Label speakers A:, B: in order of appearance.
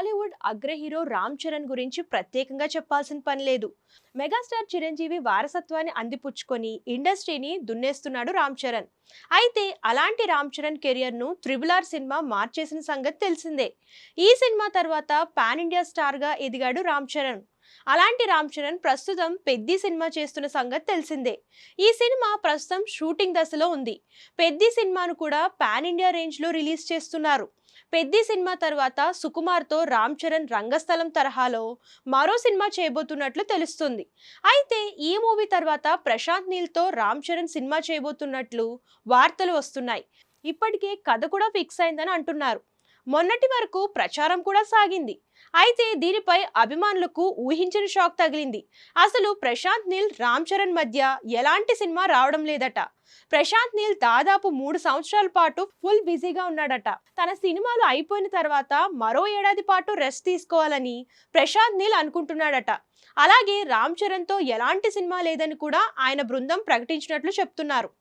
A: టాలీవుడ్ అగ్ర హీరో రామ్ చరణ్ గురించి ప్రత్యేకంగా చెప్పాల్సిన పని లేదు. మెగాస్టార్ చిరంజీవి వారసత్వాన్ని అందిపుచ్చుకొని ఇండస్ట్రీని దున్నేస్తున్నాడు రామ్ చరణ్. అయితే అలాంటి రామ్ చరణ్ కెరియర్ ను త్రిబుల్ ఆర్ సినిమా మార్చేసిన సంగతి తెలిసిందే. ఈ సినిమా తర్వాత పాన్ ఇండియా స్టార్ గా ఎదిగాడు రామ్ చరణ్. అలాంటి రామ్ చరణ్ ప్రస్తుతం పెద్ది సినిమా చేస్తున్న సంగతి తెలిసిందే. ఈ సినిమా ప్రస్తుతం షూటింగ్ దశలో ఉంది. పెద్ది సినిమాను కూడా పాన్ ఇండియా రేంజ్ లో రిలీజ్ చేస్తున్నారు. పెద్ది సినిమా తర్వాత సుకుమార్తో రామ్ చరణ్ రంగస్థలం తరహాలో మరో సినిమా చేయబోతున్నట్లు తెలుస్తుంది. అయితే ఈ మూవీ తర్వాత ప్రశాంత్ నీల్తో రామ్ చరణ్ సినిమా చేయబోతున్నట్లు వార్తలు వస్తున్నాయి. ఇప్పటికే కథ కూడా ఫిక్స్ అయిందని అంటున్నారు. మొన్నటి వరకు ప్రచారం కూడా సాగింది. అయితే దీనిపై అభిమానులకు ఊహించని షాక్ తగిలింది. అసలు ప్రశాంత్ నీల్ రామ్ చరణ్ మధ్య ఎలాంటి సినిమా రావడం లేదట. ప్రశాంత్ నీల్ దాదాపు 3 సంవత్సరాల పాటు ఫుల్ బిజీగా ఉన్నాడట. తన సినిమాలు అయిపోయిన తర్వాత మరో ఏడాది పాటు రెస్ట్ తీసుకోవాలని ప్రశాంత్ నీల్ అనుకుంటున్నాడట. అలాగే రామ్ చరణ్ తో ఎలాంటి సినిమా లేదని కూడా ఆయన బృందం ప్రకటించినట్లు చెప్తున్నారు.